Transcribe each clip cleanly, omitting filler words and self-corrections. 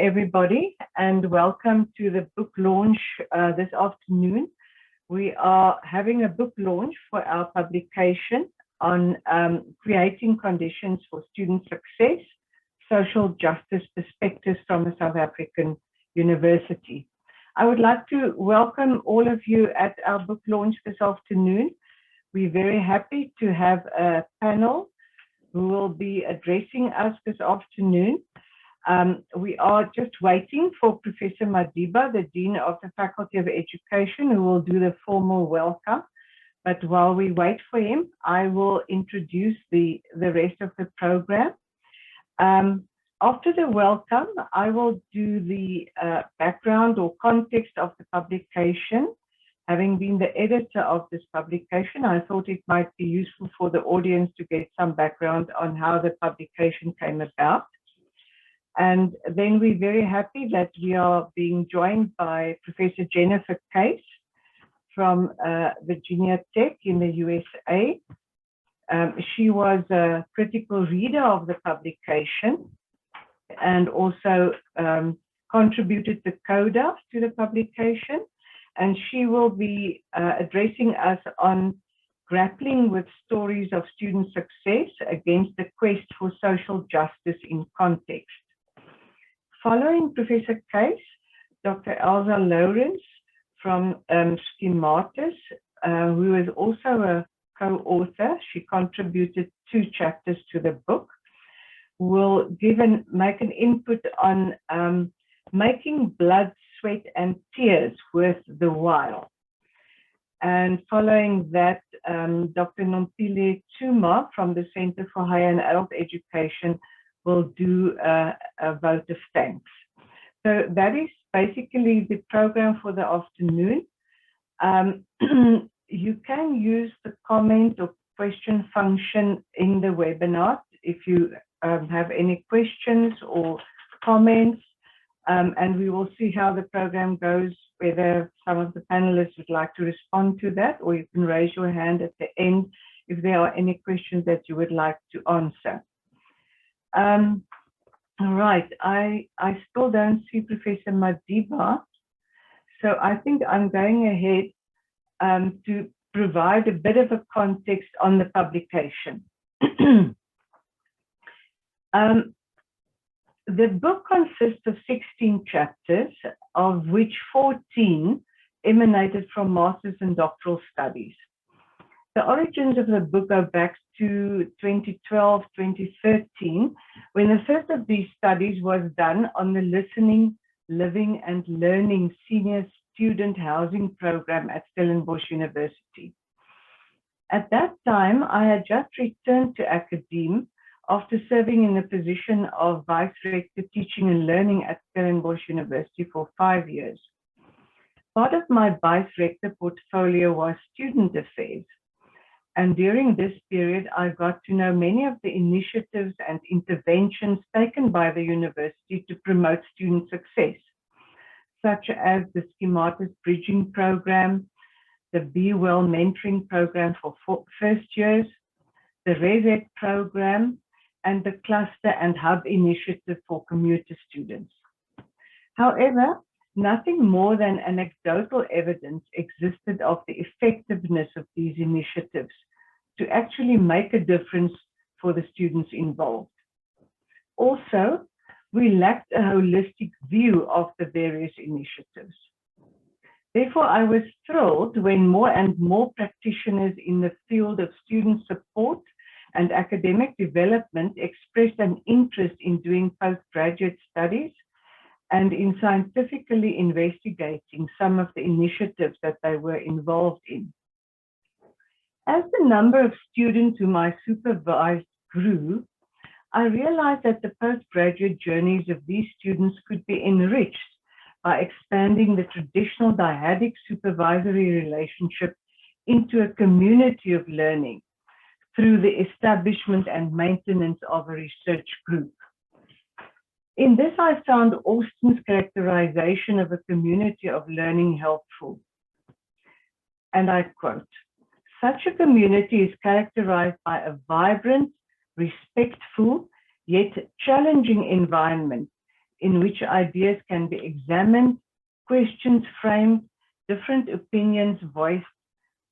everybody, and welcome to the book launch this afternoon. We are having a book launch for our publication on creating conditions for student success, social justice perspectives from a South African university. I would like to welcome all of you at our book launch this afternoon. We're very happy to have a panel who will be addressing us this afternoon. We are just waiting for Professor Madiba, the Dean of the Faculty of Education, who will do the formal welcome. But while we wait for him, I will introduce the rest of the program. After the welcome, I will do the background or context of the publication. Having been the editor of this publication, I thought it might be useful for the audience to get some background on how the publication came about. And then we're very happy that we are being joined by Professor Jennifer Case from Virginia Tech in the USA. She was a critical reader of the publication and also contributed the coda to the publication. And she will be addressing us on grappling with stories of student success against the quest for social justice in context. Following Professor Case, Dr Elza Lourens from Schematis, who is also a co-author, she contributed 2 chapters to the book, will make an input on making blood, sweat and tears worth the while. And following that, Dr. Nomplo Tshuma from the Center for Higher and Adult Education will do a vote of thanks. So that is basically the program for the afternoon. You can use the comment or question function in the webinar if you have any questions or comments, and we will see how the program goes, whether some of the panelists would like to respond to that, or you can raise your hand at the end if there are any questions that you would like to answer. All right, I still don't see Professor Madiba, so I think I'm going ahead to provide a bit of a context on the publication. The book consists of 16 chapters, of which 14 emanated from master's and doctoral studies. The origins of the book go back to 2012, 2013, when the first of these studies was done on the Listening, Living and Learning Senior Student Housing Program at Stellenbosch University. At that time, I had just returned to academe after serving in the position of Vice Rector Teaching and Learning at Stellenbosch University for 5 years. Part of my Vice Rector portfolio was student affairs. And during this period, I got to know many of the initiatives and interventions taken by the university to promote student success, such as the Schematis Bridging Program, the Be Well Mentoring Program for first years, the RESET Program, and the Cluster and Hub Initiative for commuter students. However, nothing more than anecdotal evidence existed of the effectiveness of these initiatives to actually make a difference for the students involved. Also, we lacked a holistic view of the various initiatives. Therefore, I was thrilled when more and more practitioners in the field of student support and academic development expressed an interest in doing postgraduate studies and in scientifically investigating some of the initiatives that they were involved in. As the number of students whom I supervised grew, I realized that the postgraduate journeys of these students could be enriched by expanding the traditional dyadic supervisory relationship into a community of learning through the establishment and maintenance of a research group. In this, I found Austin's characterization of a community of learning helpful. And I quote, "Such a community is characterized by a vibrant, respectful, yet challenging environment in which ideas can be examined, questions framed, different opinions voiced,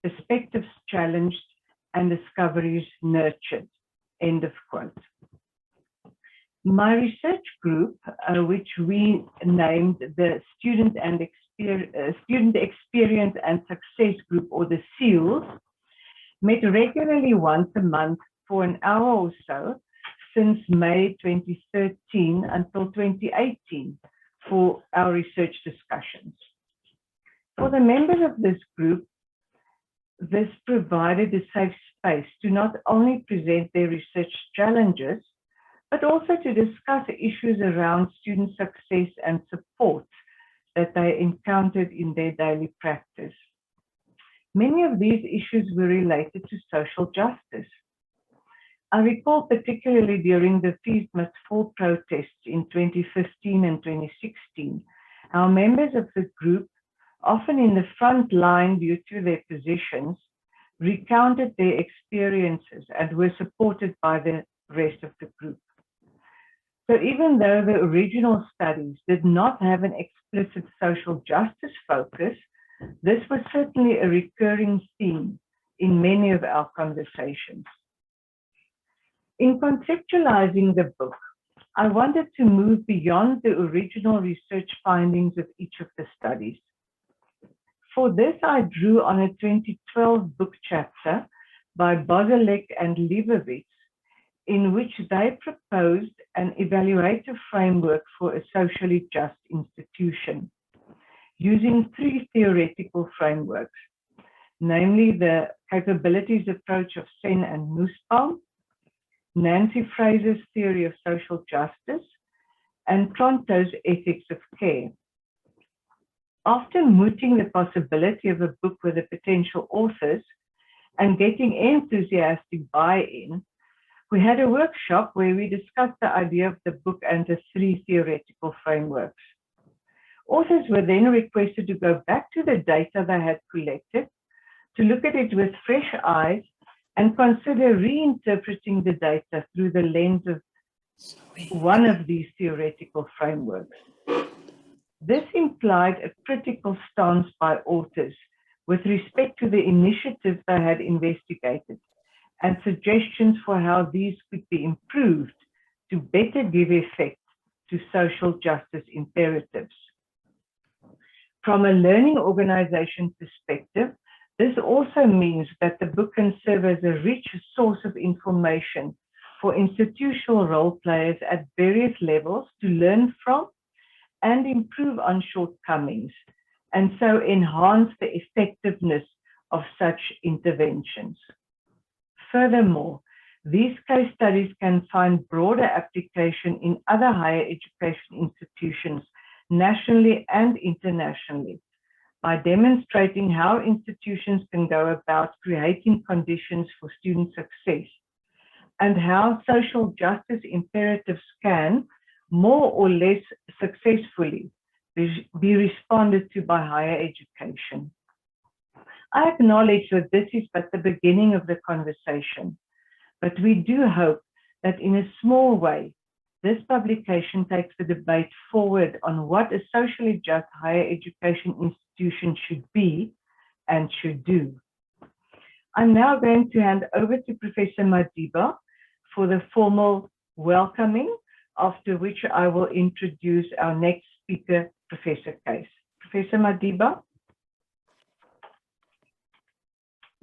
perspectives challenged, and discoveries nurtured. End of quote. My research group, which we named the Student Experience and Success Group, or the SEALS, met regularly once a month for an hour or so since May 2013 until 2018 for our research discussions. For the members of this group, this provided a safe space to not only present their research challenges, but also to discuss issues around student success and support that they encountered in their daily practice. Many of these issues were related to social justice. I recall particularly during the Fees Must Fall protests in 2015 and 2016, how members of the group, often in the front line due to their positions, recounted their experiences and were supported by the rest of the group. So even though the original studies did not have an explicit social justice focus, this was certainly a recurring theme in many of our conversations. In conceptualizing the book, I wanted to move beyond the original research findings of each of the studies. For this, I drew on a 2012 book chapter by Bozalek and Leibovitz, in which they proposed an evaluative framework for a socially just institution, using three theoretical frameworks, namely the capabilities approach of Sen and Nussbaum, Nancy Fraser's theory of social justice, and Tronto's ethics of care. After mooting the possibility of a book with the potential authors and getting enthusiastic buy-in, we had a workshop where we discussed the idea of the book and the three theoretical frameworks. Authors were then requested to go back to the data they had collected, to look at it with fresh eyes, and consider reinterpreting the data through the lens of one of these theoretical frameworks. This implied a critical stance by authors with respect to the initiatives they had investigated and suggestions for how these could be improved to better give effect to social justice imperatives. From a learning organization perspective, this also means that the book can serve as a rich source of information for institutional role players at various levels to learn from and improve on shortcomings, and so enhance the effectiveness of such interventions. Furthermore, these case studies can find broader application in other higher education institutions, nationally and internationally, by demonstrating how institutions can go about creating conditions for student success, and how social justice imperatives can, more or less successfully, be responded to by higher education. I acknowledge that this is but the beginning of the conversation, but we do hope that in a small way, this publication takes the debate forward on what a socially just higher education institution should be and should do. I'm now going to hand over to Professor Madiba for the formal welcoming, after which I will introduce our next speaker, Professor Case. Professor Madiba.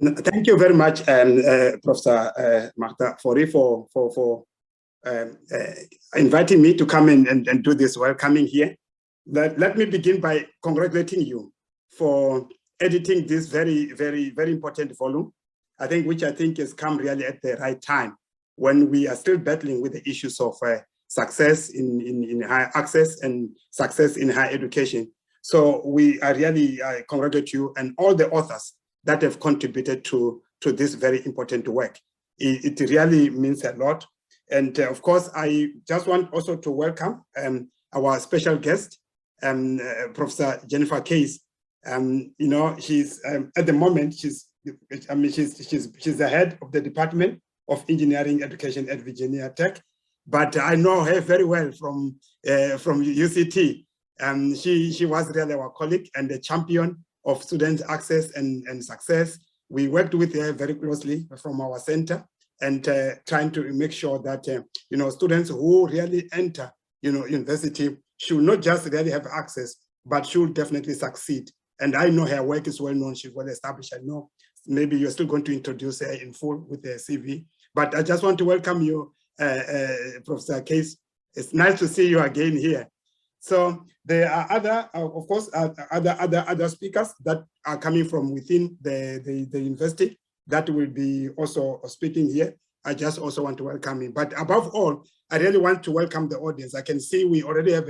Thank you very much, Professor Magda Fourie, for inviting me to come in and do this welcoming here. Let me begin by congratulating you for editing this very, very, very important volume, which I think has come really at the right time when we are still battling with the issues of success in higher access and success in higher education. So I really congratulate you and all the authors that have contributed to this very important work. It really means a lot. And of course, I just want also to welcome our special guest, Professor Jennifer Case. She's at the moment, she's the head of the Department of Engineering Education at Virginia Tech. but I know her very well from UCT. She was really our colleague and a champion of student access and success. We worked with her very closely from our center and trying to make sure that students who really enter university should not just really have access, but should definitely succeed. And I know her work is well known, she's well established. I know maybe you're still going to introduce her in full with her CV, but I just want to welcome you, Professor Case. It's nice to see you again here. So there are other, of course, other speakers that are coming from within the university that will be also speaking here. I just also want to welcome him. But above all, I really want to welcome the audience. I can see we already have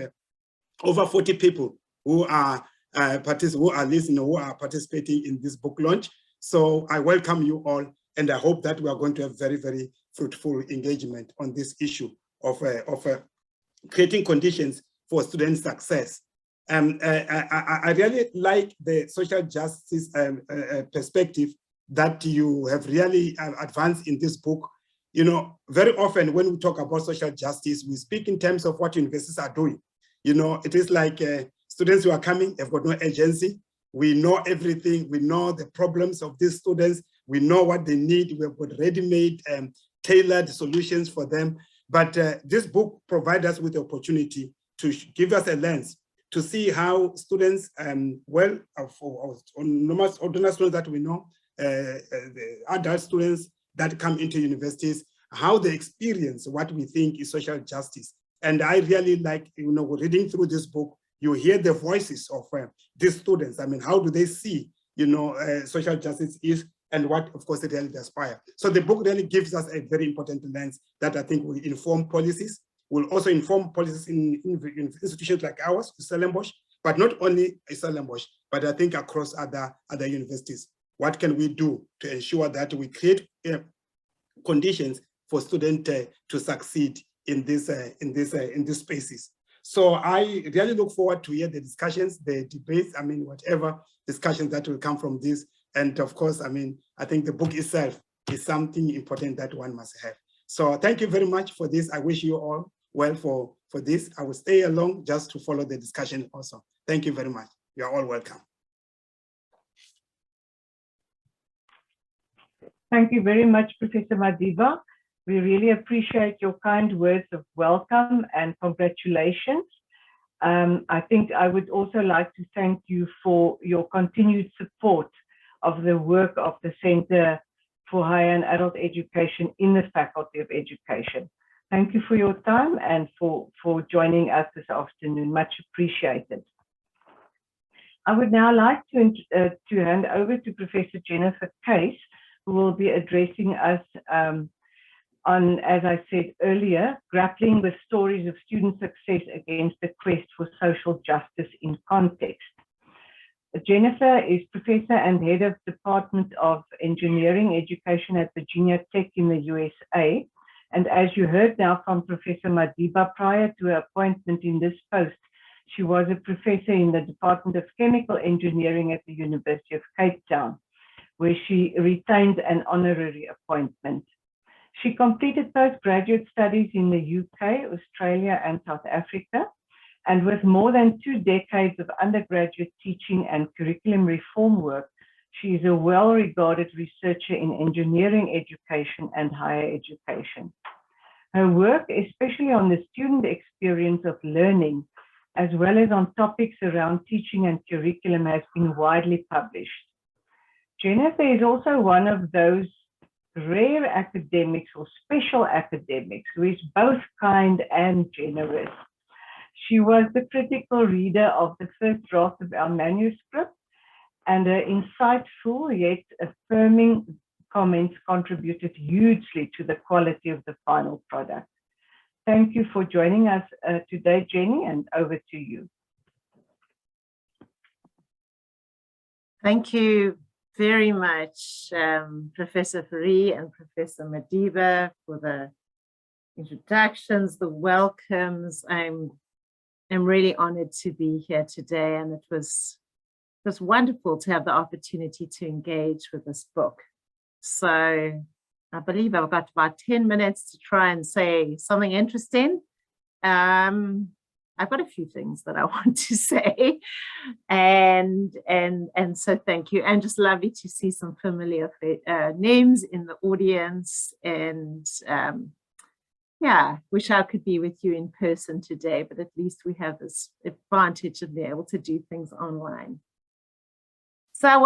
over 40 people who are listening, who are participating in this book launch. So I welcome you all, and I hope that we are going to have very, very fruitful engagement on this issue of creating conditions for student success. I really like the social justice perspective that you have really advanced in this book. Very often when we talk about social justice, we speak in terms of what universities are doing. It is like students who are coming have got no agency. We know everything. We know the problems of these students. We know what they need. We've got ready-made, tailored solutions for them. But this book provides us with the opportunity to give us a lens to see how students, ordinary students that we know, the adult students that come into universities, how they experience what we think is social justice. And I really like, reading through this book, you hear the voices of these students. I mean, how do they see, social justice is, and what, of course, they really aspire. So the book really gives us a very important lens that I think will inform policies, will also inform policies in institutions like ours, Stellenbosch, but not only Stellenbosch, but I think across other universities. What can we do to ensure that we create conditions for students to succeed in these spaces? So I really look forward to hear the discussions, the debates, whatever discussions that will come from this. And of course, I think the book itself is something important that one must have. So thank you very much for this. I wish you all well for this. I will stay along just to follow the discussion also. Thank you very much. You are all welcome. Thank you very much, Professor Madiba. We really appreciate your kind words of welcome and congratulations. I think I would also like to thank you for your continued support of the work of the Center for Higher and Adult Education in the Faculty of Education. Thank you for your time and for joining us this afternoon. Much appreciated. I would now like to hand over to Professor Jennifer Case, who will be addressing us on, as I said earlier, grappling with stories of student success against the quest for social justice in context. Jennifer is professor and head of Department of Engineering Education at Virginia Tech in the USA. And as you heard now from Professor Madiba, prior to her appointment in this post, she was a professor in the Department of Chemical Engineering at the University of Cape Town, where she retained an honorary appointment. She completed postgraduate studies in the UK, Australia, and South Africa. And with more than 2 decades of undergraduate teaching and curriculum reform work, she is a well-regarded researcher in engineering education and higher education. Her work, especially on the student experience of learning, as well as on topics around teaching and curriculum, has been widely published. Jennifer is also one of those rare academics or special academics who is both kind and generous. She was the critical reader of the first draft of our manuscript, and her insightful yet affirming comments contributed hugely to the quality of the final product. Thank you for joining us today, Jenny, and over to you. Thank you very much, Professor Fourie and Professor Madiba, for the introductions, the welcomes. I'm really honored to be here today, and it was wonderful to have the opportunity to engage with this book. So I believe I've got about 10 minutes to try and say something interesting. I've got a few things that I want to say, and so thank you, and just lovely to see some familiar names in the audience, and yeah, wish I could be with you in person today, but at least we have this advantage of being able to do things online. So I've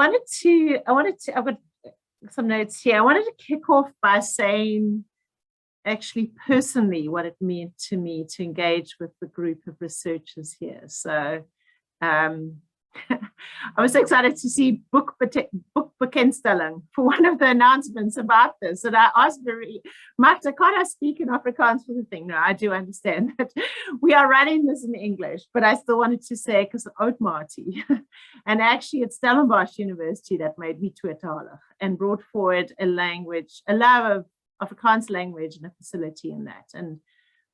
got some notes here. I wanted to kick off by saying actually personally what it meant to me to engage with the group of researchers here. So I was so excited to see boekbekendstelling for one of the announcements about this. And I asked Magda, can't I speak in Afrikaans for the thing? No, I do understand that we are running this in English, but I still wanted to say, because Oud Marty, and actually it's Stellenbosch University that made me tweetalig and brought forward a language, a love of Afrikaans language and a facility in that. And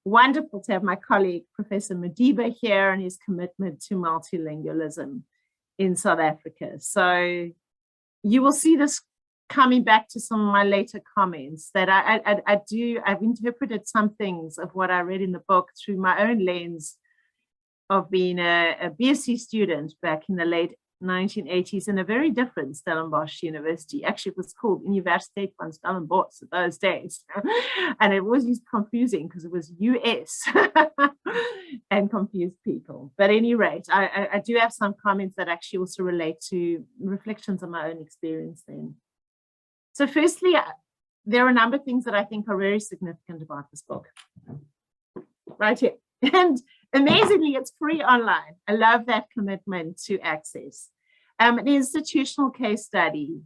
wonderful to have my colleague, Professor Madiba, here and his commitment to multilingualism in South Africa. So you will see this coming back to some of my later comments, that I've interpreted some things of what I read in the book through my own lens of being a BSc student back in the late 1980s in a very different Stellenbosch University. Actually, it was called Universiteit van Stellenbosch those days. And it was confusing because it was US and confused people. But at any rate, I do have some comments that actually also relate to reflections on my own experience then. So firstly, there are a number of things that I think are very significant about this book. Right here. And amazingly, it's free online. I love that commitment to access. An institutional case study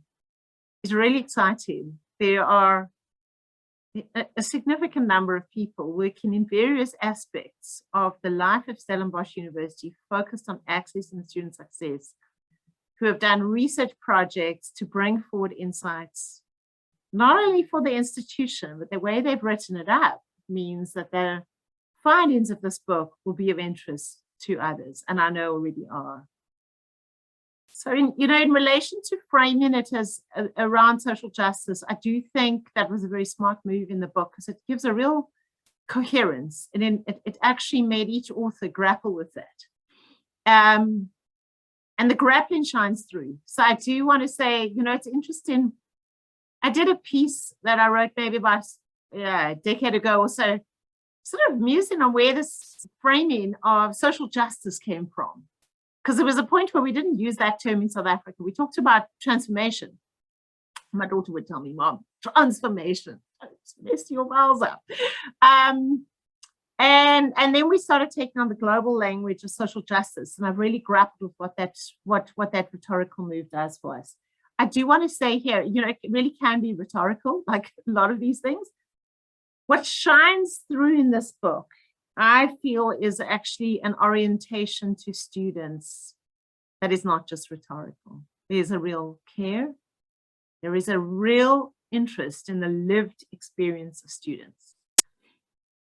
is really exciting. There are a significant number of people working in various aspects of the life of Stellenbosch University focused on access and student success, who have done research projects to bring forward insights, not only for the institution, but the way they've written it up means that the findings of this book will be of interest to others, and I know already are. So, in relation to framing it as around social justice, I do think that was a very smart move in the book because it gives a real coherence, and it actually made each author grapple with that. And the grappling shines through. So I do want to say, it's interesting. I did a piece that I wrote maybe about a decade ago or so, sort of musing on where this framing of social justice came from. Because there was a point where we didn't use that term in South Africa. We talked about transformation. My daughter would tell me, Mom, transformation. Mess your mouths up. And then we started taking on the global language of social justice. And I've really grappled with what that rhetorical move does for us. I do want to say here, it really can be rhetorical, like a lot of these things. What shines through in this book, I feel, is actually an orientation to students that is not just rhetorical. There's a real care. There is a real interest in the lived experience of students.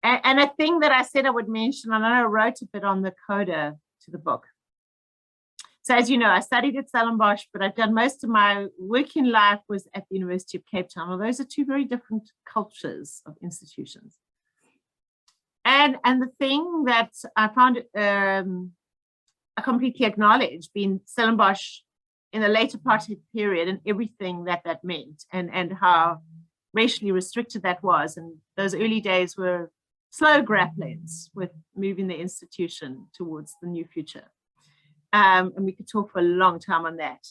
And a thing that I said I would mention, and I wrote a bit on the coda to the book. So as you know, I studied at Stellenbosch, but I've done most of my working life was at the University of Cape Town. Well, those are two very different cultures of institutions. And the thing that I found I completely acknowledge being Stellenbosch in the later part of the period and everything that meant and how racially restricted that was. And those early days were slow grapplings with moving the institution towards the new future. And we could talk for a long time on that.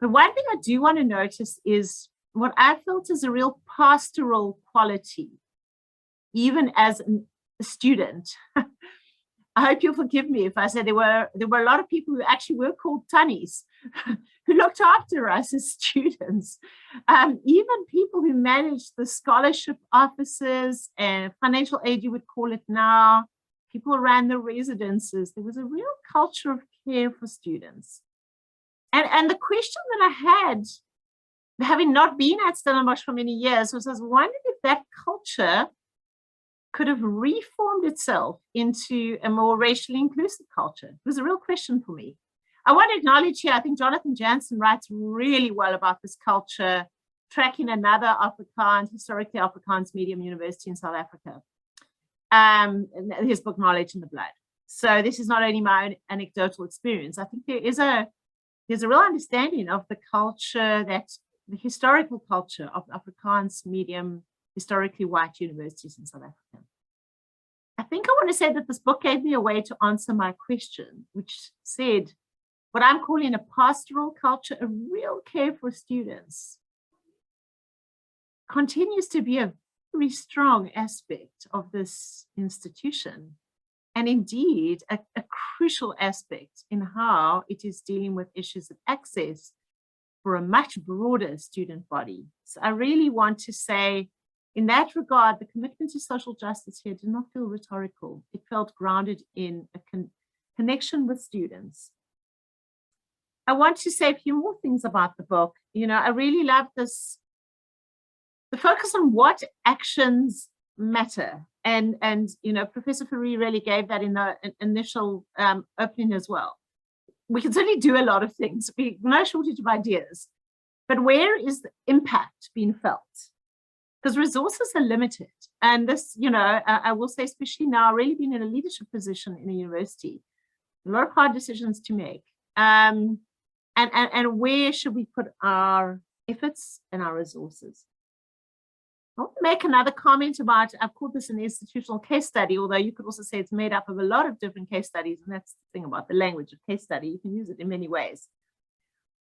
But one thing I do want to notice is what I felt is a real pastoral quality, even as a student. I hope you'll forgive me if I say there were a lot of people who actually were called tunnies, who looked after us as students. Even people who managed the scholarship offices and financial aid, you would call it now. People ran the residences. There was a real culture of care for students. And the question that I had, having not been at Stellenbosch for many years, was I was wondering if that culture could have reformed itself into a more racially inclusive culture. It was a real question for me. I want to acknowledge here, I think Jonathan Jansen writes really well about this culture tracking another historically Afrikaans medium university in South Africa. His book, Knowledge in the Blood. So this is not only my own anecdotal experience. I think there's a real understanding of the culture, the historical culture of Afrikaans medium, historically white universities in South Africa. I think I want to say that this book gave me a way to answer my question, which said, what I'm calling a pastoral culture, a real care for students, continues to be a very strong aspect of this institution, and indeed a crucial aspect in how it is dealing with issues of access for a much broader student body. So I really want to say, in that regard, the commitment to social justice here did not feel rhetorical. It felt grounded in a connection with students. I want to say a few more things about the book. You know, I really love this, the focus on what actions matter. And you know, Professor Fourie really gave that in the initial opening as well. We can certainly do a lot of things. We no shortage of ideas, but where is the impact being felt? Because resources are limited. And this, you know, I will say, especially now, really being in a leadership position in a university, a lot of hard decisions to make. And where should we put our efforts and our resources? I want to make another comment about, I've called this an institutional case study, although you could also say it's made up of a lot of different case studies. And that's the thing about the language of case study. You can use it in many ways.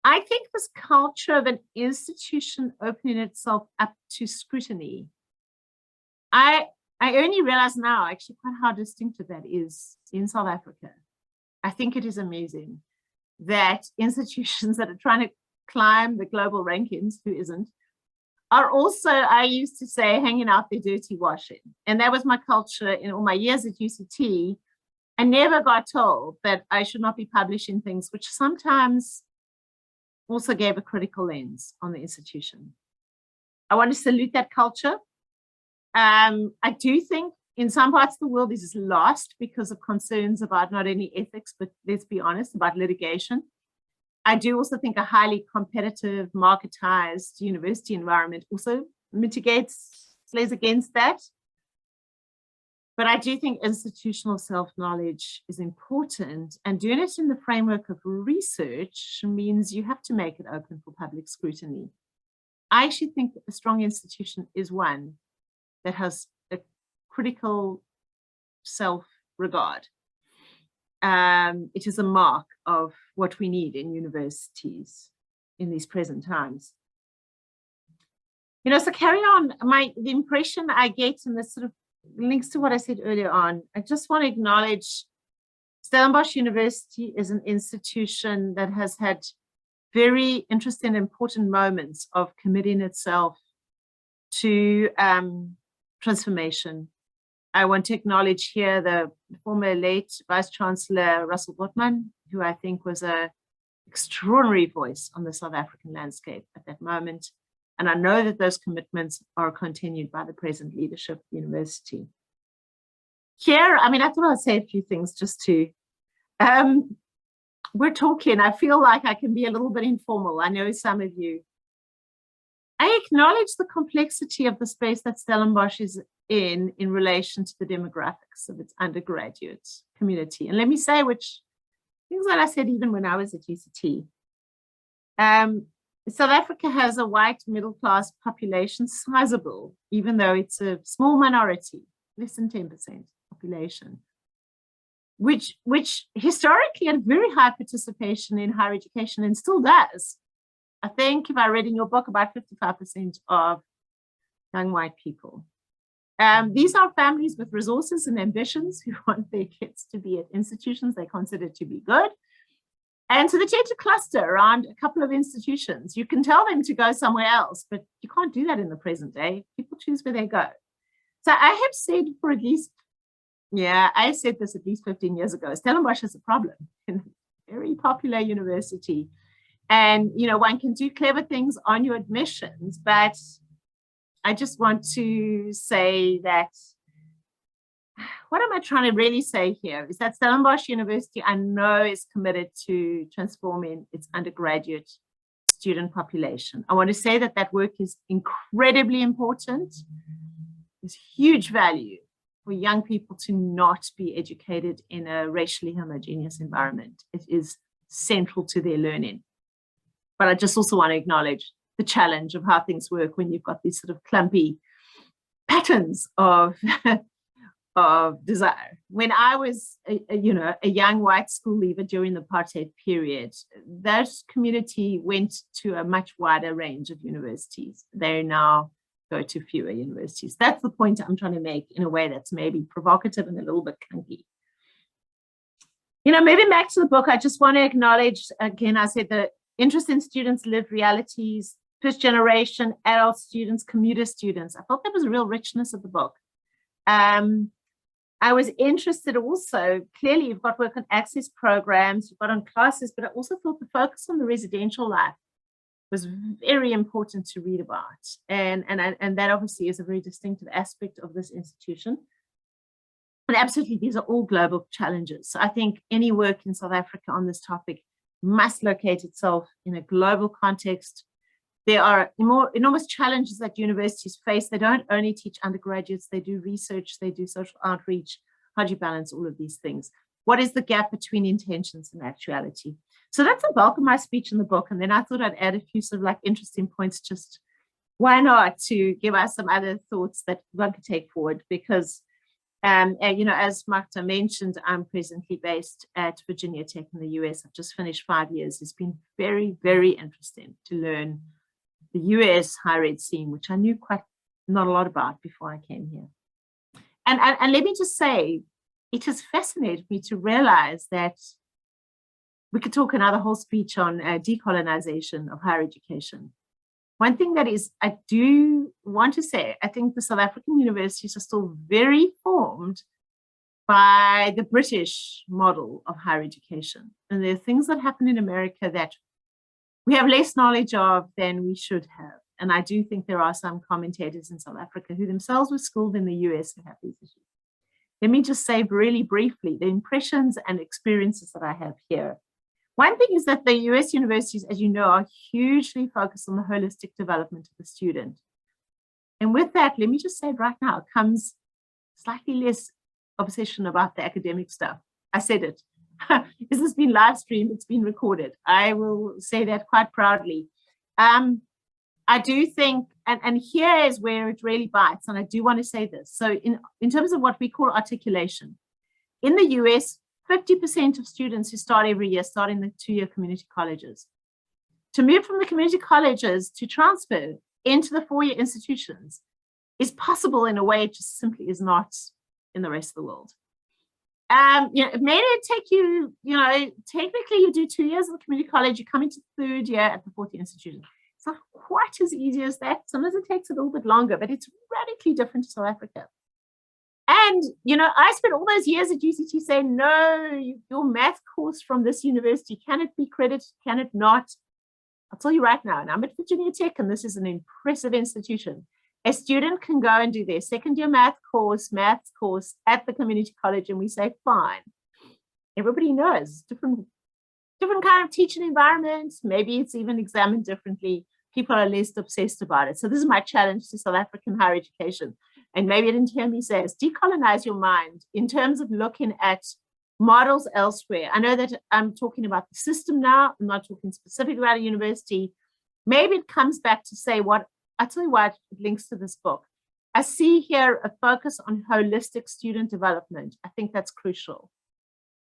I think this culture of an institution opening itself up to scrutiny, I only realize now actually quite how distinctive that is in South Africa. I think it is amazing that institutions that are trying to climb the global rankings, who isn't, are also, I used to say, hanging out their dirty washing. And that was my culture in all my years at UCT. I never got told that I should not be publishing things, which sometimes also gave a critical lens on the institution. I want to salute that culture. I do think in some parts of the world this is lost because of concerns about not only ethics, but let's be honest, about litigation. I do also think a highly competitive, marketized university environment also plays against that. But I do think institutional self-knowledge is important, and doing it in the framework of research means you have to make it open for public scrutiny. I actually think that a strong institution is one that has a critical self-regard. It is a mark of what we need in universities in these present times. You know, so carry on, the impression I get, and this sort of links to what I said earlier on, I just want to acknowledge Stellenbosch University is an institution that has had very interesting and important moments of committing itself to transformation. I want to acknowledge here the former late Vice Chancellor Russell Botman, who I think was an extraordinary voice on the South African landscape at that moment. And I know that those commitments are continued by the present leadership of the university. Here, I mean, I thought I'd say a few things just to, we're talking, I feel like I can be a little bit informal. I know some of you. I acknowledge the complexity of the space that Stellenbosch is in relation to the demographics of its undergraduate community. And let me say which things that I said even when I was at UCT. South Africa has a white middle-class population, sizable, even though it's a small minority, less than 10% population, which historically had very high participation in higher education and still does. I think if I read in your book, about 55% of young white people. These are families with resources and ambitions who want their kids to be at institutions they consider to be good. And so they tend to cluster around a couple of institutions. You can tell them to go somewhere else, but you can't do that in the present day. People choose where they go. So I have said for at least, I said this at least 15 years ago, Stellenbosch is a problem in a very popular university. And, you know, one can do clever things on your admissions, but I just want to say that, what am I trying to really say here is that Stellenbosch University, I know, is committed to transforming its undergraduate student population. I want to say that that work is incredibly important. There's huge value for young people to not be educated in a racially homogeneous environment. It is central to their learning. But I just also want to acknowledge the challenge of how things work when you've got these sort of clumpy patterns of desire. When I was, a young white school leaver during the apartheid period, that community went to a much wider range of universities. They now go to fewer universities. That's the point I'm trying to make in a way that's maybe provocative and a little bit clunky. Maybe back to the book, I just want to acknowledge, again, I said the interest in students' lived realities, first generation, adult students, commuter students. I thought that was a real richness of the book. I was interested also, clearly you've got work on access programs, you've got on classes, but I also thought the focus on the residential life was very important to read about. And that obviously is a very distinctive aspect of this institution. And absolutely, these are all global challenges. So I think any work in South Africa on this topic must locate itself in a global context. There are enormous challenges that universities face. They don't only teach undergraduates, they do research, they do social outreach. How do you balance all of these things? What is the gap between intentions and actuality? So that's the bulk of my speech in the book. And then I thought I'd add a few sort of like interesting points, just why not, to give us some other thoughts that one could take forward. Because, as Magda mentioned, I'm presently based at Virginia Tech in the US. I've just finished 5 years. It's been very, very interesting to learn the US higher ed scene, which I knew not a lot about before I came here. And let me just say, it has fascinated me to realize that we could talk another whole speech on decolonization of higher education. One thing that is, I do want to say, I think the South African universities are still very formed by the British model of higher education. And there are things that happen in America that we have less knowledge of than we should have. And I do think there are some commentators in South Africa who themselves were schooled in the US who have these issues. Let me just say really briefly, the impressions and experiences that I have here. One thing is that the US universities, as you know, are hugely focused on the holistic development of the student. And with that, let me just say right now, comes slightly less obsession about the academic stuff. I said it. This has been live streamed, it's been recorded. I will say that quite proudly. I do think, and here is where it really bites, and I do want to say this. So in terms of what we call articulation, in the US, 50% of students who start every year start in the 2-year community colleges. To move from the community colleges to transfer into the 4-year institutions is possible in a way it just simply is not in the rest of the world. Maybe it take you, technically you do 2 years of the community college, you come into the 3rd year at the 4th year institution. It's not quite as easy as that. Sometimes it takes a little bit longer, but it's radically different to South Africa. And, I spent all those years at UCT saying, no, your math course from this university, can it be credited? Can it not? I'll tell you right now, and I'm at Virginia Tech, and this is an impressive institution. A student can go and do their 2nd year maths course at the community college, and we say, fine. Everybody knows, different kind of teaching environments. Maybe it's even examined differently. People are less obsessed about it. So this is my challenge to South African higher education. And maybe you didn't hear me say, is decolonize your mind in terms of looking at models elsewhere. I know that I'm talking about the system now. I'm not talking specifically about a university. Maybe it comes back to say I'll tell you why it links to this book. I see here a focus on holistic student development. I think that's crucial.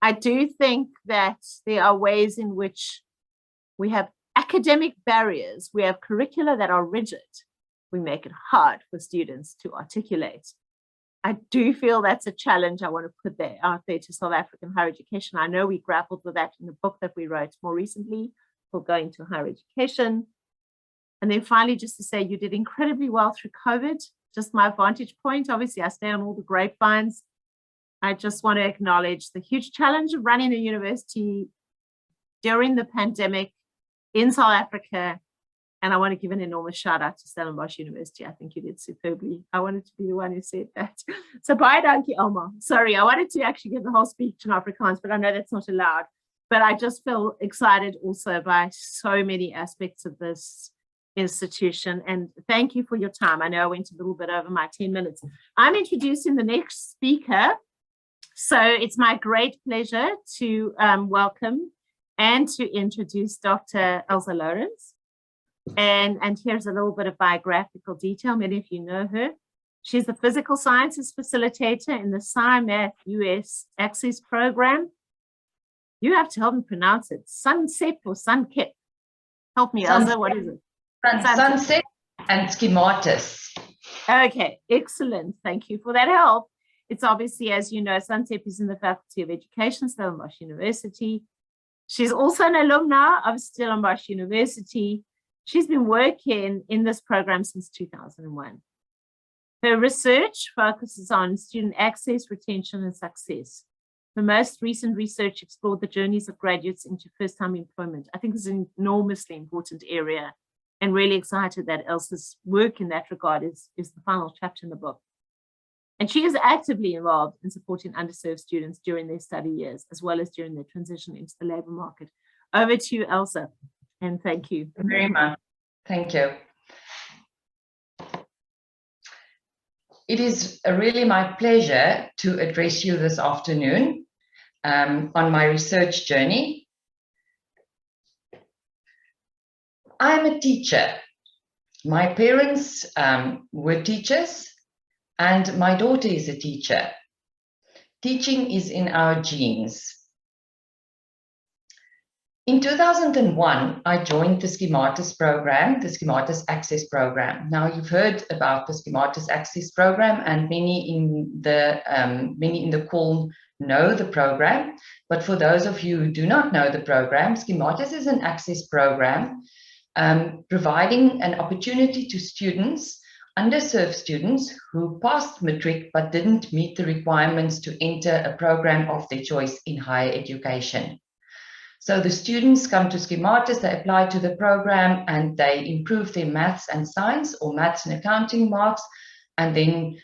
I do think that there are ways in which we have academic barriers. We have curricula that are rigid. We make it hard for students to articulate. I do feel that's a challenge I want to put out there to South African higher education. I know we grappled with that in the book that we wrote more recently for going to higher education. And then finally, just to say you did incredibly well through COVID. Just my vantage point. Obviously, I stay on all the grapevines. I just want to acknowledge the huge challenge of running a university during the pandemic in South Africa. And I want to give an enormous shout out to Stellenbosch University. I think you did superbly. I wanted to be the one who said that. So bye, dankie, Alma. Sorry, I wanted to actually give the whole speech in Afrikaans, but I know that's not allowed. but I just feel excited also by so many aspects of this institution. And thank you for your time. I know I went a little bit over my 10 minutes. I'm introducing the next speaker. So it's my great pleasure to welcome and to introduce Dr. Elza Lourens. And here's a little bit of biographical detail. Many of you know her. She's the physical sciences facilitator in the Sci-Math US Access Program. You have to help me pronounce it. Sunsep or Sunkep? Help me, Elza, what is it? Sunset and schematis. Okay, excellent. Thank you for that help. It's obviously, as you know, Sunsep is in the Faculty of Education, Stellenbosch University. She's also an alumna of Stellenbosch University. She's been working in this program since 2001. Her research focuses on student access, retention, and success. The most recent research explored the journeys of graduates into first-time employment. I think it's an enormously important area, and really excited that Elza's work in that regard is the final chapter in the book. And she is actively involved in supporting underserved students during their study years, as well as during their transition into the labor market. Over to you, Elza, and thank you. Very much. Thank you. It is really my pleasure to address you this afternoon on my research journey. I'm a teacher. My parents were teachers, and my daughter is a teacher. Teaching is in our genes. In 2001, I joined the Schematis program, the Schematis Access program. Now, you've heard about the Schematis Access program, and many in the call know the program. But for those of you who do not know the program, Schematis is an access program providing an opportunity to students, underserved students who passed matric but didn't meet the requirements to enter a program of their choice in higher education. So the students come to Schematis, they apply to the program, and they improve their maths and science or maths and accounting marks, and then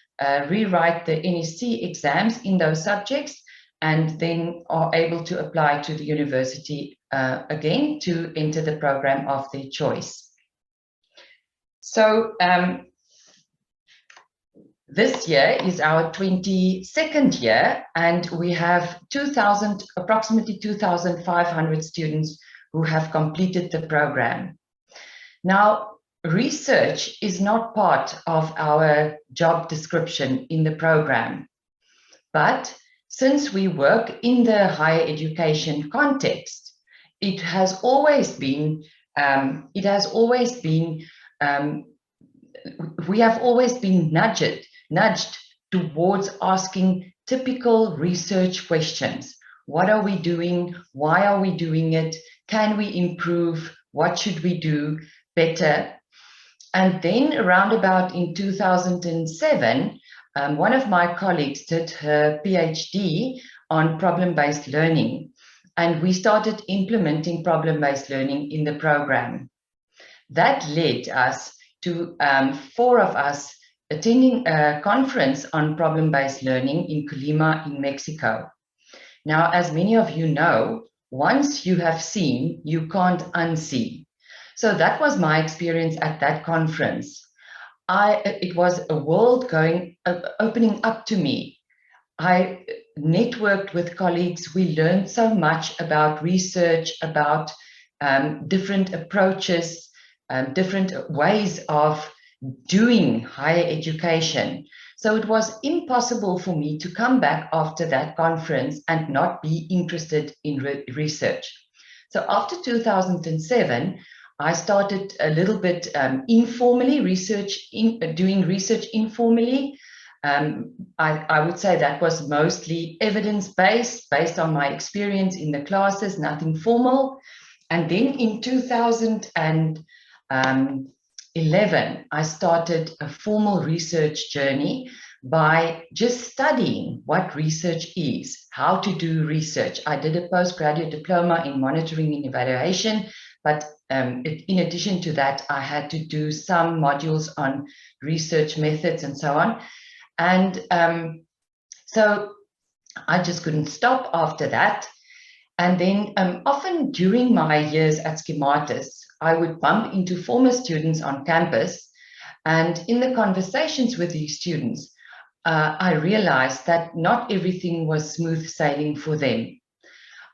rewrite the NSC exams in those subjects, and then are able to apply to the university again to enter the program of their choice. So this year is our 22nd year, and we have approximately 2,500 students who have completed the program. Now, research is not part of our job description in the program, but since we work in the higher education context, we have always been nudged towards asking typical research questions. What are we doing? Why are we doing it? Can we improve? What should we do better? And then around about in 2007, one of my colleagues did her PhD on problem-based learning, and we started implementing problem-based learning in the program. That led us to 4 of us attending a conference on problem-based learning in Colima in Mexico. Now, as many of you know, once you have seen, you can't unsee. So that was my experience at that conference. It was a world opening up to me. I networked with colleagues. We learned so much about research, about different approaches, different ways of doing higher education. So it was impossible for me to come back after that conference and not be interested in research. So after 2007, I started a little bit informally doing research informally. I would say that was mostly evidence-based, based on my experience in the classes, nothing formal. And then in 2011, I started a formal research journey by just studying what research is, how to do research. I did a postgraduate diploma in monitoring and evaluation, but in addition to that, I had to do some modules on research methods and so on. And so I just couldn't stop after that. And then often during my years at Schematis, I would bump into former students on campus. And in the conversations with these students, I realized that not everything was smooth sailing for them.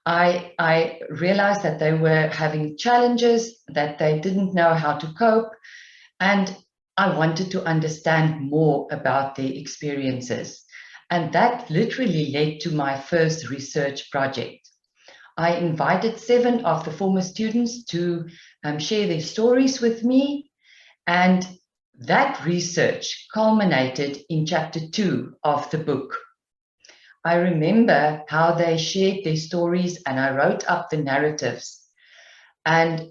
I realized that they were having challenges, that they didn't know how to cope, and I wanted to understand more about their experiences. And that literally led to my first research project. I invited 7 of the former students to share their stories with me, and that research culminated in chapter 2 of the book. I remember how they shared their stories, and I wrote up the narratives. And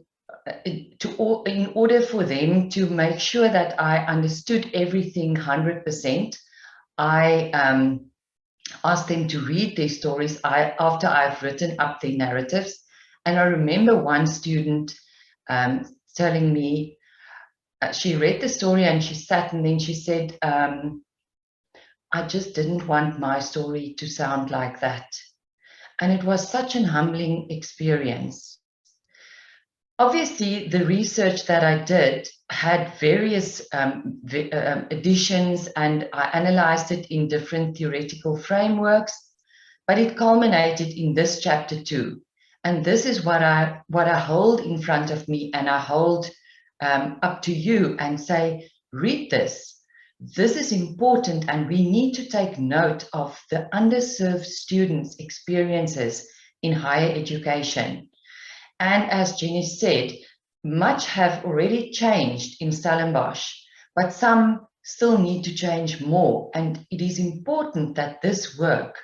in order for them to make sure that I understood everything 100%, I asked them to read their stories after I've written up their narratives. And I remember one student telling me, she read the story and she sat and then she said, I just didn't want my story to sound like that. And it was such an humbling experience. Obviously, the research that I did had various additions, and I analyzed it in different theoretical frameworks, but it culminated in this chapter 2. And this is what I hold in front of me, and I hold up to you and say, read this. This is important, and we need to take note of the underserved students' experiences in higher education. And as Jenny said, much have already changed in Stellenbosch, but some still need to change more. And it is important that this work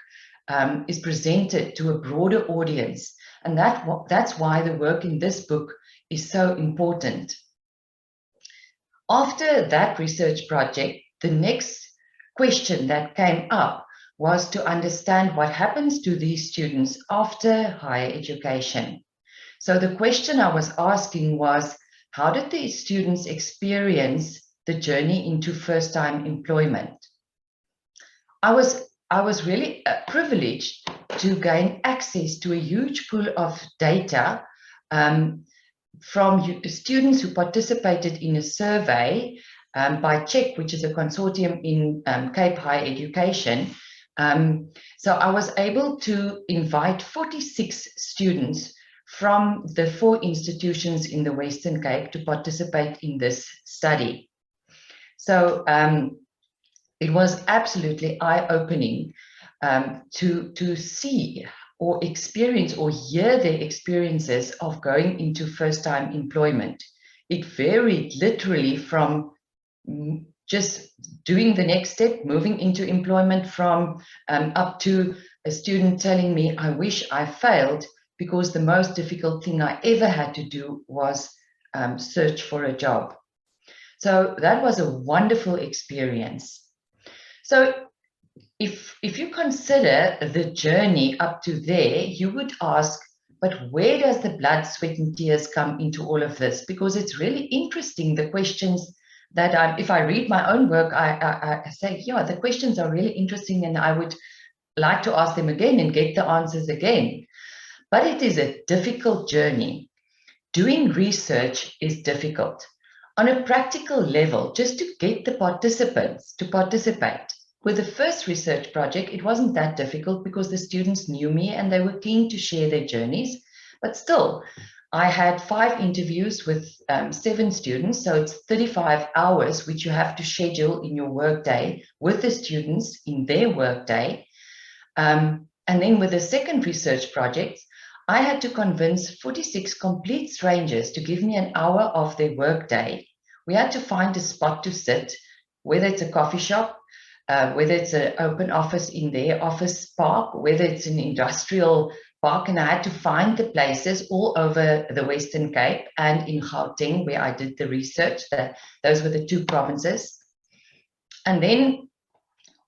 is presented to a broader audience. And that's why the work in this book is so important. After that research project, the next question that came up was to understand what happens to these students after higher education. So the question I was asking was, how did these students experience the journey into first-time employment? I was really privileged to gain access to a huge pool of data from students who participated in a survey by CHEC, which is a consortium in Cape Higher Education. So I was able to invite 46 students from the 4 institutions in the Western Cape to participate in this study. So it was absolutely eye-opening to see or experience or hear their experiences of going into first-time employment. It varied literally from just doing the next step, moving into employment, from up to a student telling me, I wish I failed, because the most difficult thing I ever had to do was search for a job. So that was a wonderful experience. So if you consider the journey up to there, you would ask, but where does the blood, sweat, and tears come into all of this? Because it's really interesting, the questions that if I read my own work, I say, yeah, the questions are really interesting, and I would like to ask them again and get the answers again. But it is a difficult journey. Doing research is difficult. On a practical level, just to get the participants to participate. With the first research project, it wasn't that difficult because the students knew me and they were keen to share their journeys. But still, I had 5 interviews with 7 students, so it's 35 hours which you have to schedule in your workday with the students in their workday. And then with the second research project, I had to convince 46 complete strangers to give me an hour of their workday. We had to find a spot to sit, whether it's a coffee shop, whether it's an open office in their office park, whether it's an industrial park, and I had to find the places all over the Western Cape and in Gauteng, where I did the research. Those were the 2 provinces. And then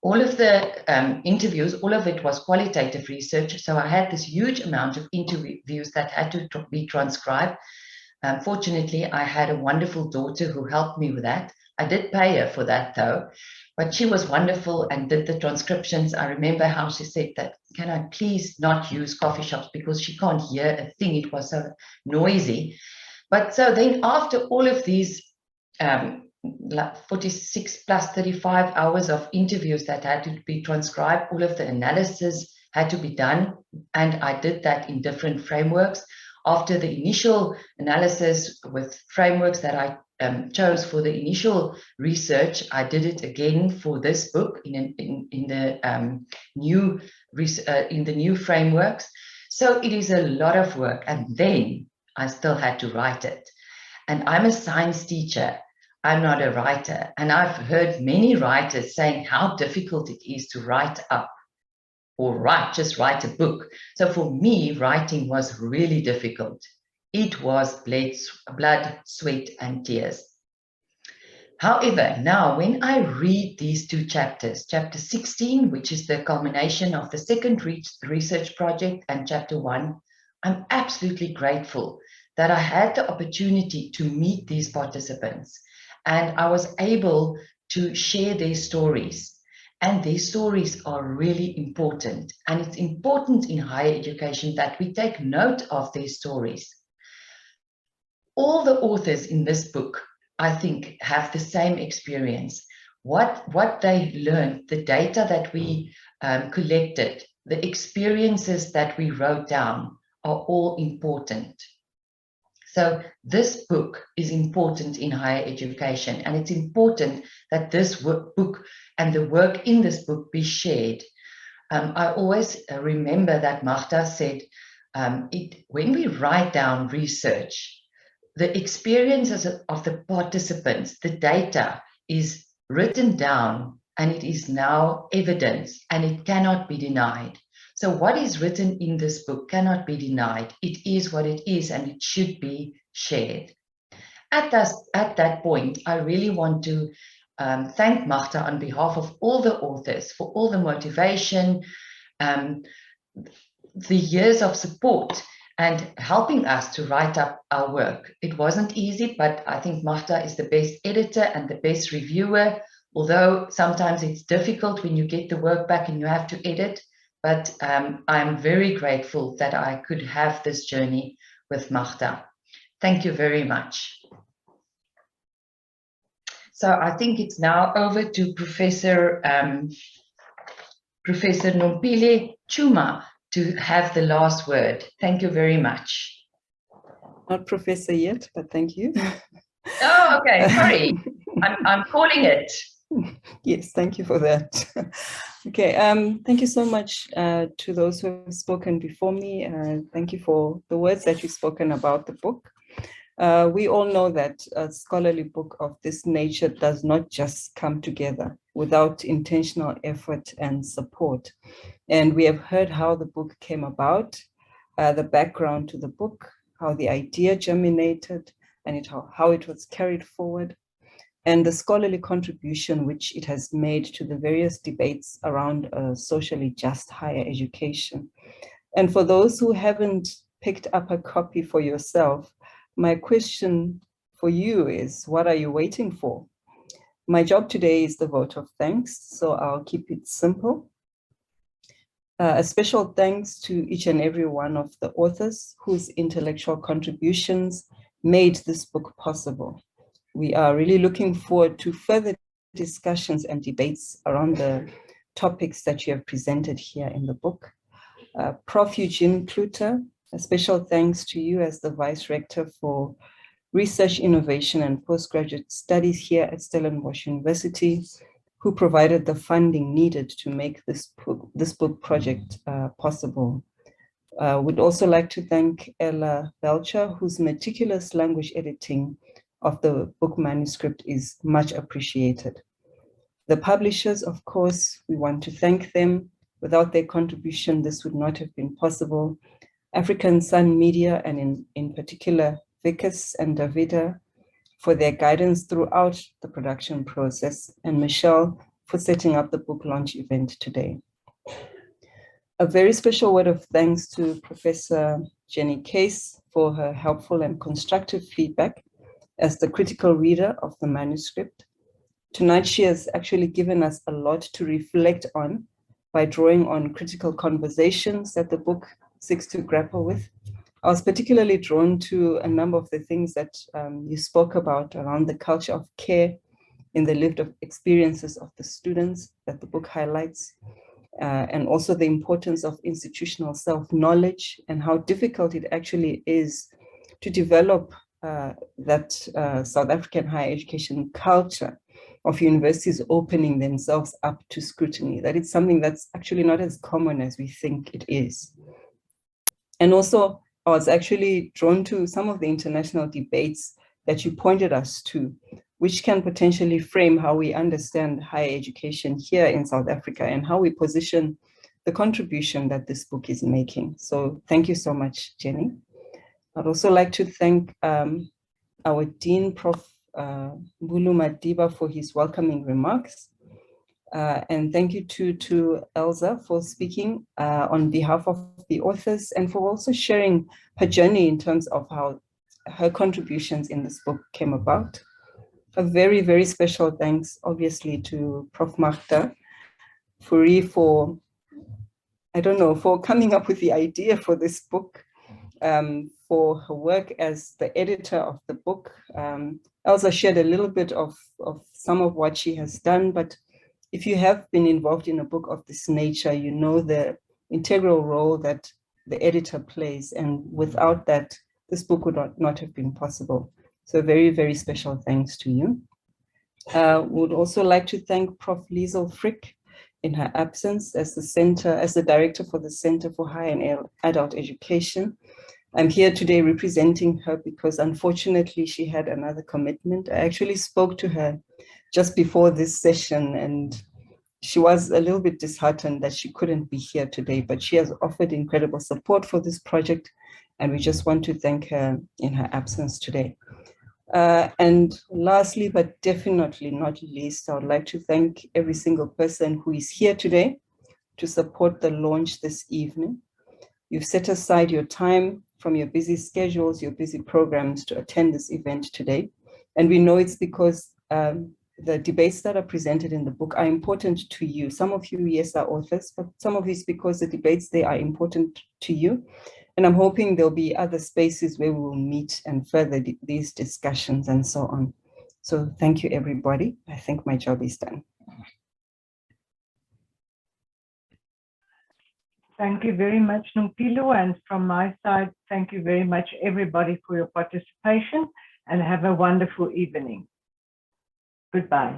all of the interviews, all of it was qualitative research. So I had this huge amount of interviews that had to be transcribed. Fortunately, I had a wonderful daughter who helped me with that. I did pay her for that though. But she was wonderful and did the transcriptions. I remember how she said that, can I please not use coffee shops because she can't hear a thing. It was so noisy. But so then after all of these 46 plus 35 hours of interviews that had to be transcribed, all of the analysis had to be done. And I did that in different frameworks. After the initial analysis with frameworks that I chose for the initial research, I did it again for this book in the new frameworks. So it is a lot of work, and then I still had to write it. And I'm a science teacher. I'm not a writer, and I've heard many writers saying how difficult it is to write up or just write a book. So for me, writing was really difficult. It was blood, sweat, and tears. However, now when I read these two chapters, chapter 16, which is the culmination of the second research project, and chapter 1, I'm absolutely grateful that I had the opportunity to meet these participants, and I was able to share their stories. And their stories are really important. And it's important in higher education that we take note of their stories. All the authors in this book, I think, have the same experience. What they learned, the data that we collected, the experiences that we wrote down are all important. So this book is important in higher education, and it's important that this book and the work in this book be shared. I always remember that Magda said, when we write down research, the experiences of the participants, the data is written down, and it is now evidence, and it cannot be denied. So what is written in this book cannot be denied. It is what it is, and it should be shared. At that point, I really want to thank Magda on behalf of all the authors for all the motivation, the years of support, and helping us to write up our work. It wasn't easy, but I think Magda is the best editor and the best reviewer, although sometimes it's difficult when you get the work back and you have to edit. But I'm very grateful that I could have this journey with Magda. Thank you very much. So I think it's now over to Professor Nomplo Tshuma to have the last word. Thank you very much. Not professor yet, but thank you. Oh, okay, sorry. I'm calling it. Yes, thank you for that. Okay, thank you so much to those who have spoken before me. Thank you for the words that you've spoken about the book. We all know that a scholarly book of this nature does not just come together without intentional effort and support. And we have heard how the book came about, the background to the book, how the idea germinated, and how it was carried forward, and the scholarly contribution which it has made to the various debates around socially just higher education. And for those who haven't picked up a copy for yourself, my question for you is, what are you waiting for? My job today is the vote of thanks, so I'll keep it simple. A special thanks to each and every one of the authors whose intellectual contributions made this book possible. We are really looking forward to further discussions and debates around the topics that you have presented here in the book. Prof Eugene Kluter, a special thanks to you as the Vice Rector for Research, Innovation and Postgraduate Studies here at Stellenbosch University, who provided the funding needed to make this book project possible. We'd also like to thank Ella Belcher, whose meticulous language editing of the book manuscript is much appreciated. The publishers, of course, we want to thank them. Without their contribution, this would not have been possible. African Sun Media, and in particular, Vickers and Davida, for their guidance throughout the production process, and Michelle for setting up the book launch event today. A very special word of thanks to Professor Jenny Case for her helpful and constructive feedback as the critical reader of the manuscript, Tonight, she has actually given us a lot to reflect on by drawing on critical conversations that the book seeks to grapple with. I was particularly drawn to a number of the things that you spoke about around the culture of care in the lived experiences of the students that the book highlights, and also the importance of institutional self-knowledge and how difficult it actually is to develop that South African higher education culture of universities opening themselves up to scrutiny, that it's something that's actually not as common as we think it is. And also, I was actually drawn to some of the international debates that you pointed us to, which can potentially frame how we understand higher education here in South Africa and how we position the contribution that this book is making. So thank you so much, Jenny. I'd also like to thank our Dean, Prof Madiba, for his welcoming remarks. And thank you to Elza for speaking on behalf of the authors and for also sharing her journey in terms of how her contributions in this book came about. A very, very special thanks, obviously, to Prof Magda Fourie for, for coming up with the idea for this book, for her work as the editor of the book. Elza shared a little bit of some of what she has done, but if you have been involved in a book of this nature, you know the integral role that the editor plays, and without that, this book would not have been possible. So very, very special thanks to you. Would also like to thank Prof Liesel Frick in her absence as the director for the Center for Higher and Adult Education. I'm here today representing her because unfortunately she had another commitment. I actually spoke to her just before this session and she was a little bit disheartened that she couldn't be here today, but she has offered incredible support for this project and we just want to thank her in her absence today. And lastly, but definitely not least, I would like to thank every single person who is here today to support the launch this evening. You've set aside your time from your busy schedules, your busy programs to attend this event today. And we know it's because the debates that are presented in the book are important to you. Some of you, yes, are authors, but some of it's because the debates, they are important to you. And I'm hoping there'll be other spaces where we will meet and further these discussions and so on. So thank you, everybody. I think my job is done. Thank you very much, Nompilo. And from my side, thank you very much, everybody, for your participation and have a wonderful evening. Goodbye.